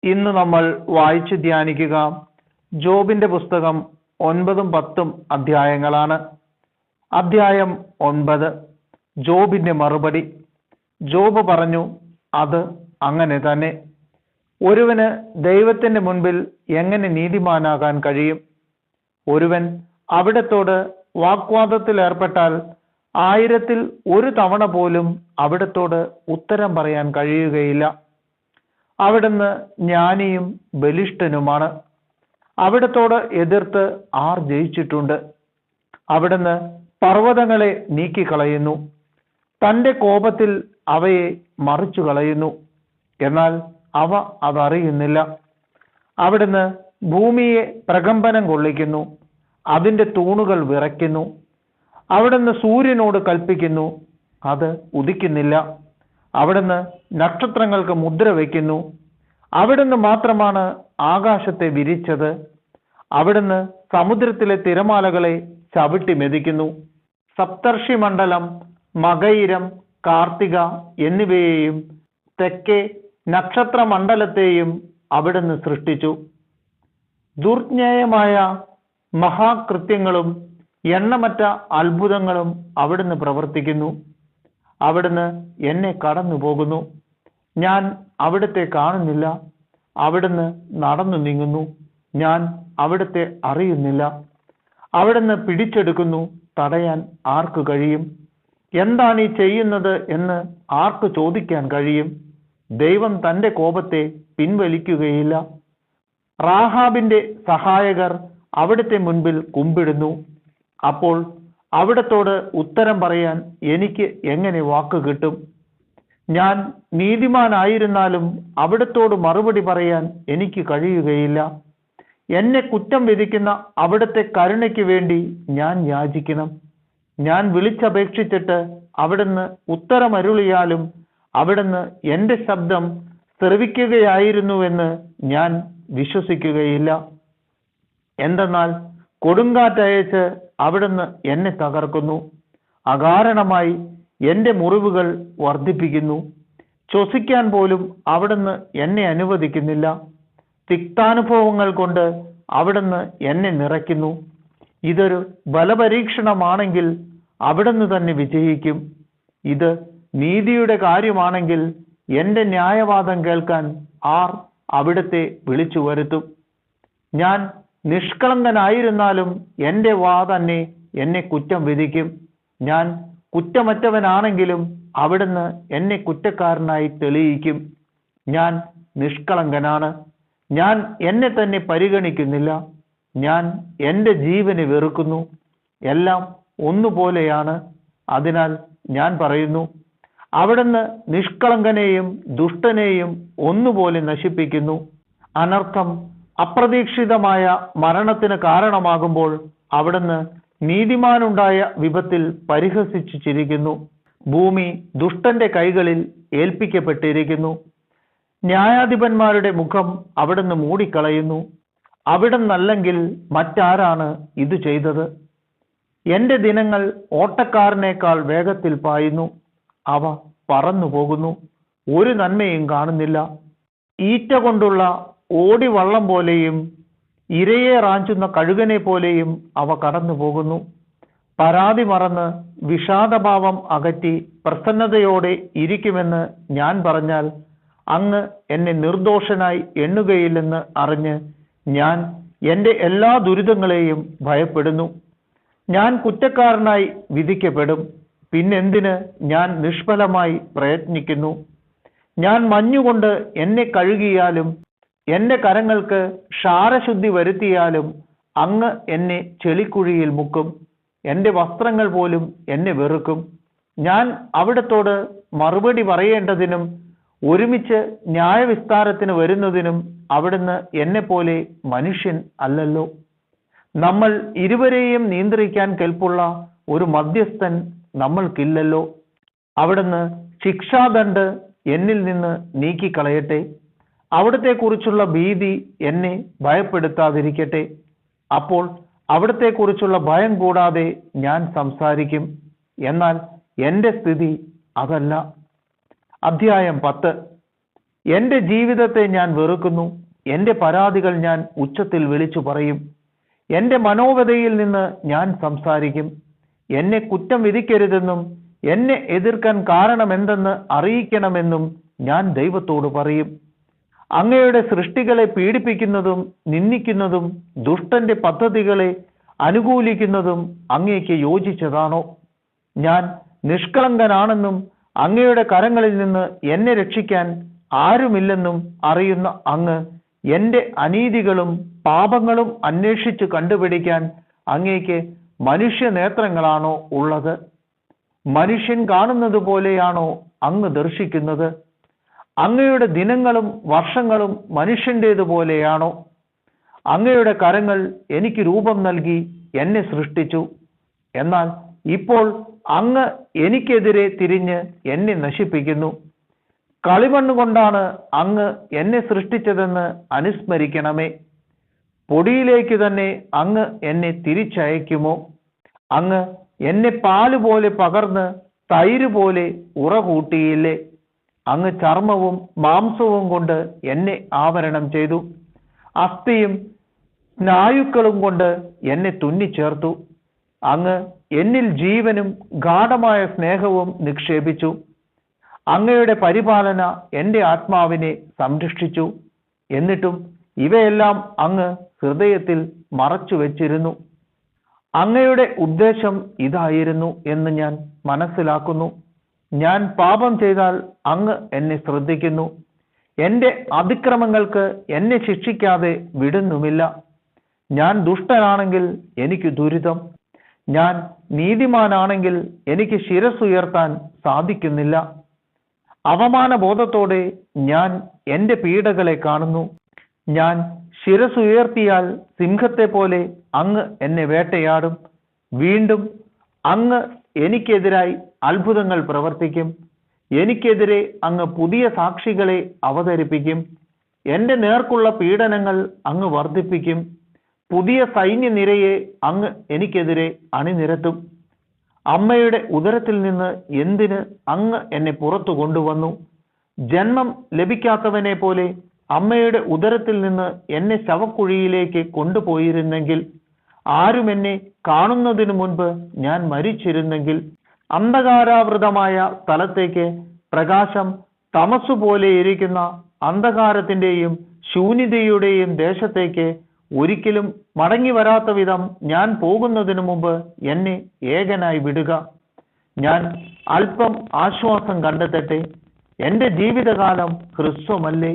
ഇന്ന് നമ്മൾ വായിച്ച് ധ്യാനിക്കുക ജോബിന്റെ പുസ്തകം 9-10 അധ്യായങ്ങളാണ്. അധ്യായം 9, ജോബിന്റെ മറുപടി. ജോബ് പറഞ്ഞു, അത് അങ്ങനെ തന്നെ. ഒരുവന് ദൈവത്തിന്റെ മുൻപിൽ എങ്ങനെ നീതിമാനാകാൻ കഴിയും? ഒരുവൻ അവിടത്തോട് വാഗ്വാദത്തിൽ ഏർപ്പെട്ടാൽ 1000-ൽ 1 തവണ പോലും അവിടത്തോട് ഉത്തരം പറയാൻ കഴിയുകയില്ല. അവിടുന്ന് ജ്ഞാനിയും ബലിഷ്ഠനുമാണ്. അവിടത്തോട് എതിർത്ത് ആർ ജയിച്ചിട്ടുണ്ട്? അവിടുന്ന് പർവ്വതങ്ങളെ നീക്കിക്കളയുന്നു, തൻ്റെ കോപത്തിൽ അവയെ മറിച്ചു കളയുന്നു, എന്നാൽ അവ അതറിയുന്നില്ല. അവിടുന്ന് ഭൂമിയെ പ്രകമ്പനം കൊള്ളിക്കുന്നു, അതിൻ്റെ തൂണുകൾ വിറയ്ക്കുന്നു. അവിടുന്ന് സൂര്യനോട് കൽപ്പിക്കുന്നു, അത് ഉദിക്കുന്നില്ല. അവിടുന്ന് നക്ഷത്രങ്ങൾക്ക് മുദ്ര വയ്ക്കുന്നു. അവിടുന്ന് മാത്രമാണ് ആകാശത്തെ വിരിച്ചത്. അവിടുന്ന് സമുദ്രത്തിലെ തിരമാലകളെ ചവിട്ടി മെതിക്കുന്നു. സപ്തർഷി മണ്ഡലം, മകയിരം, കാർത്തിക എന്നിവയെയും തെക്കേ നക്ഷത്രമണ്ഡലത്തെയും അവിടുന്ന് സൃഷ്ടിച്ചു. ദുർജ്ഞേയമായ മഹാകൃത്യങ്ങളും എണ്ണമറ്റ അത്ഭുതങ്ങളും അവിടുന്ന് പ്രവർത്തിക്കുന്നു. അവിടുന്ന് എന്നെ കടന്നു പോകുന്നു, ഞാൻ അവിടുത്തെ കാണുന്നില്ല. അവിടുന്ന് നടന്നു നീങ്ങുന്നു, ഞാൻ അവിടുത്തെ അറിയുന്നില്ല. അവിടുന്ന് പിടിച്ചെടുക്കുന്നു, തടയാൻ ആർക്ക് കഴിയും? എന്താണ് ഈ ചെയ്യുന്നത് എന്ന് ആർക്ക് ചോദിക്കാൻ കഴിയും? ദൈവം തൻ്റെ കോപത്തെ പിൻവലിക്കുകയില്ല. റാഹാബിന്റെ സഹായകർ അവിടുത്തെ മുൻപിൽ കുമ്പിടുന്നു. അപ്പോൾ അവിടത്തോട് ഉത്തരം പറയാൻ എനിക്ക് എങ്ങനെ വാക്ക് കിട്ടും? ഞാൻ നീതിമാനായിരുന്നാലും അവിടത്തോട് മറുപടി പറയാൻ എനിക്ക് കഴിയുകയില്ല. എന്നെ കുറ്റം വിധിക്കുന്ന അവിടുത്തെ കരുണയ്ക്ക് വേണ്ടി ഞാൻ യാചിക്കണം. ഞാൻ വിളിച്ചപേക്ഷിച്ചിട്ട് അവിടുന്ന് ഉത്തരമരുളിയാലും അവിടുന്ന് എൻ്റെ ശബ്ദം ശ്രവിക്കുകയായിരുന്നുവെന്ന് ഞാൻ വിശ്വസിക്കുകയില്ല. എന്തെന്നാൽ കൊടുങ്കാറ്റയച്ച് അവിടുന്ന് എന്നെ തകർക്കുന്നു, അകാരണമായി എൻ്റെ മുറിവുകൾ വർദ്ധിപ്പിക്കുന്നു. ശ്വസിക്കാൻ പോലും അവിടുന്ന് എന്നെ അനുവദിക്കുന്നില്ല. തിക്താനുഭവങ്ങൾ കൊണ്ട് അവിടുന്ന് എന്നെ നിറയ്ക്കുന്നു. ഇതൊരു ബലപരീക്ഷണമാണെങ്കിൽ അവിടുന്ന് തന്നെ വിജയിക്കും. ഇത് നീതിയുടെ കാര്യമാണെങ്കിൽ എൻ്റെ ന്യായവാദം കേൾക്കാൻ ആർ അവിടുത്തെ വിളിച്ചു വരുത്തും? ഞാൻ നിഷ്കളങ്കനായിരുന്നാലും എൻ്റെ വാ തന്നെ എന്നെ കുറ്റം വിധിക്കും. ഞാൻ കുറ്റമറ്റവനാണെങ്കിലും അവിടുന്ന് എന്നെ കുറ്റക്കാരനായി തെളിയിക്കും. ഞാൻ നിഷ്കളങ്കനാണ്, ഞാൻ എന്നെ തന്നെ പരിഗണിക്കുന്നില്ല. ഞാൻ എൻ്റെ ജീവനെ വെറുക്കുന്നു, എല്ലാം ഒന്നുപോലെയാണ്. അതിനാൽ ഞാൻ പറയുന്നു, അവിടുന്ന് നിഷ്കളങ്കനെയും ദുഷ്ടനെയും ഒന്നുപോലെ നശിപ്പിക്കുന്നു. അനർത്ഥം അപ്രതീക്ഷിതമായ മരണത്തിന് കാരണമാകുമ്പോൾ അവിടുന്ന് നീതിമാനുണ്ടായ വിപത്തിൽ പരിഹസിച്ചു ചിരിക്കുന്നു. ഭൂമി ദുഷ്ടന്റെ കൈകളിൽ ഏൽപ്പിക്കപ്പെട്ടിരിക്കുന്നു. ന്യായാധിപന്മാരുടെ മുഖം അവിടുന്ന് മൂടിക്കളയുന്നു. അവിടുന്നല്ലെങ്കിൽ മറ്റാരാണ് ഇത് ചെയ്തത്? എൻ്റെ ദിനങ്ങൾ ഓട്ടക്കാരനേക്കാൾ വേഗത്തിൽ പായുന്നു, അവ പറന്നു പോകുന്നു, ഒരു നന്മയും കാണുന്നില്ല. ഈറ്റ കൊണ്ടുള്ള ഓടിവള്ളം പോലെയും ഇരയെ റാഞ്ചുന്ന കഴുകനെ പോലെയും അവ കടന്നു പോകുന്നു. പരാതി മറന്ന് വിഷാദഭാവം അകറ്റി പ്രസന്നതയോടെ ഇരിക്കുമെന്ന് ഞാൻ പറഞ്ഞാൽ അങ്ങ് എന്നെ നിർദോഷനായി എണ്ണുകയില്ലെന്ന് അറിഞ്ഞ് ഞാൻ എൻ്റെ എല്ലാ ദുരിതങ്ങളെയും ഭയപ്പെടുന്നു. ഞാൻ കുറ്റക്കാരനായി വിധിക്കപ്പെടും. പിന്നെന്തിന് ഞാൻ നിഷ്ഫലമായി പ്രയത്നിക്കുന്നു? ഞാൻ മഞ്ഞുകൊണ്ട് എന്നെ കഴുകിയാലും എൻ്റെ കരങ്ങൾക്ക് ക്ഷാരശുദ്ധി വരുത്തിയാലും അങ്ങ് എന്നെ ചെളിക്കുഴിയിൽ മുക്കും. എൻ്റെ വസ്ത്രങ്ങൾ പോലും എന്നെ വെറുക്കും. ഞാൻ അവിടത്തോട് മറുപടി പറയേണ്ടതിനും ഒരുമിച്ച് ന്യായവിസ്താരത്തിന് വരുന്നതിനും അവിടുന്ന് എന്നെപ്പോലെ മനുഷ്യൻ അല്ലല്ലോ. നമ്മൾ ഇരുവരെയും നിയന്ത്രിക്കാൻ കെൽപ്പുള്ള ഒരു മധ്യസ്ഥൻ നമ്മൾക്കില്ലല്ലോ. അവിടുന്ന് ശിക്ഷാദണ്ഡ് എന്നിൽ നിന്ന് നീക്കിക്കളയട്ടെ. അവിടത്തെക്കുറിച്ചുള്ള ഭീതി എന്നെ ഭയപ്പെടുത്താതിരിക്കട്ടെ. അപ്പോൾ അവിടത്തെക്കുറിച്ചുള്ള ഭയം കൂടാതെ ഞാൻ സംസാരിക്കും. എന്നാൽ എൻ്റെ സ്ഥിതി അതല്ല. അധ്യായം 10. എൻ്റെ ജീവിതത്തെ ഞാൻ വെറുക്കുന്നു. എൻ്റെ പരാതികൾ ഞാൻ ഉച്ചത്തിൽ വിളിച്ചു പറയും. എൻ്റെ മനോവ്യതയിൽ നിന്ന് ഞാൻ സംസാരിക്കും. എന്നെ കുറ്റം വിധിക്കരുതെന്നും എന്നെ എതിർക്കാൻ കാരണമെന്തെന്ന് അറിയിക്കണമെന്നും ഞാൻ ദൈവത്തോട് പറയും. അങ്ങയുടെ സൃഷ്ടികളെ പീഡിപ്പിക്കുന്നതും നിന്ദിക്കുന്നതും ദുഷ്ടന്റെ പദ്ധതികളെ അനുകൂലിക്കുന്നതും അങ്ങേക്ക് യോജിച്ചതാണോ? ഞാൻ നിഷ്കളങ്കനാണെന്നും അങ്ങയുടെ കരങ്ങളിൽ നിന്ന് എന്നെ രക്ഷിക്കാൻ ആരുമില്ലെന്നും അറിയുന്ന അങ്ങ് എൻ്റെ അനീതികളും പാപങ്ങളും അന്വേഷിച്ച് കണ്ടുപിടിക്കാൻ അങ്ങേക്ക് മനുഷ്യ നേത്രങ്ങളാണോ ഉള്ളത്? മനുഷ്യൻ കാണുന്നത് പോലെയാണോ അങ്ങ് ദർശിക്കുന്നത്? അങ്ങയുടെ ദിനങ്ങളും വർഷങ്ങളും മനുഷ്യൻ്റേതുപോലെയാണോ? അങ്ങയുടെ കരങ്ങൾ എനിക്ക് രൂപം നൽകി എന്നെ സൃഷ്ടിച്ചു. എന്നാൽ ഇപ്പോൾ അങ്ങ് എനിക്കെതിരെ തിരിഞ്ഞ് എന്നെ നശിപ്പിക്കുന്നു. കളിമണ്ണ് കൊണ്ടാണ് അങ്ങ് എന്നെ സൃഷ്ടിച്ചതെന്ന് അനുസ്മരിക്കണമേ. പൊടിയിലേക്ക് തന്നെ അങ്ങ് എന്നെ തിരിച്ചയക്കുമോ? അങ്ങ് എന്നെ പാലുപോലെ പകർന്ന് തൈര് പോലെ ഉറകൂട്ടിയില്ലേ? അങ്ങ് ചർമ്മവും മാംസവും കൊണ്ട് എന്നെ ആവരണം ചെയ്തു. അസ്ഥിയും സ്നായുക്കളും കൊണ്ട് എന്നെ തുന്നിച്ചേർത്തു. അങ്ങ് എന്നിൽ ജീവനും ഗാഢമായ സ്നേഹവും നിക്ഷേപിച്ചു. അങ്ങയുടെ പരിപാലന എൻ്റെ ആത്മാവിനെ സംരക്ഷിച്ചു. എന്നിട്ടും ഇവയെല്ലാം അങ്ങ് ഹൃദയത്തിൽ മറച്ചു വെച്ചിരുന്നു. അങ്ങയുടെ ഉദ്ദേശം ഇതായിരുന്നു എന്ന് ഞാൻ മനസ്സിലാക്കുന്നു. ഞാൻ പാപം ചെയ്താൽ അങ്ങ് എന്നെ ശ്രദ്ധിക്കുന്നു. എൻ്റെ അതിക്രമങ്ങൾക്ക് എന്നെ ശിക്ഷിക്കാതെ വിടുന്നുമില്ല. ഞാൻ ദുഷ്ടനാണെങ്കിൽ എനിക്ക് ദുരിതം. ഞാൻ നീതിമാനാണെങ്കിൽ എനിക്ക് ശിരസ്സുയർത്താൻ സാധിക്കുന്നില്ല. അവമാനബോധത്തോടെ ഞാൻ എൻ്റെ പീഡകളെ കാണുന്നു. ഞാൻ ശിരസ്സുയർത്തിയാൽ സിംഹത്തെ പോലെ അങ്ങ് എന്നെ വേട്ടയാടും. വീണ്ടും അങ്ങ് എനിക്കെതിരായി അത്ഭുതങ്ങൾ പ്രവർത്തിക്കും. എനിക്കെതിരെ അങ്ങ് പുതിയ സാക്ഷികളെ അവതരിപ്പിക്കും. എൻ്റെ നേർക്കുള്ള പീഡനങ്ങൾ അങ്ങ് വർദ്ധിപ്പിക്കും. പുതിയ സൈന്യനിരയെ അങ്ങ് എനിക്കെതിരെ അണിനിരത്തും. അമ്മയുടെ ഉദരത്തിൽ നിന്ന് എന്തിന് അങ്ങ് എന്നെ പുറത്തു കൊണ്ടുവന്നു? ജന്മം ലഭിക്കാത്തവനെ പോലെ അമ്മയുടെ ഉദരത്തിൽ നിന്ന് എന്നെ ശവക്കുഴിയിലേക്ക് കൊണ്ടുപോയിരുന്നെങ്കിൽ, ആരും എന്നെ കാണുന്നതിനു മുൻപ് ഞാൻ മരിച്ചിരുന്നെങ്കിൽ, അന്ധകാരാവൃതമായ സ്ഥലത്തേക്ക് പ്രകാശം തമസ്സു പോലെ ഇരിക്കുന്ന അന്ധകാരത്തിൻ്റെയും ശൂന്യതയുടെയും ദേശത്തേക്ക് ഒരിക്കലും മടങ്ങി വരാത്ത വിധം ഞാൻ പോകുന്നതിനു മുമ്പ് എന്നെ ഏകനായി വിടുക. ഞാൻ അല്പം ആശ്വാസം കണ്ടെത്തട്ടെ. എൻ്റെ ജീവിതകാലം ഹ്രസ്വമല്ലേ?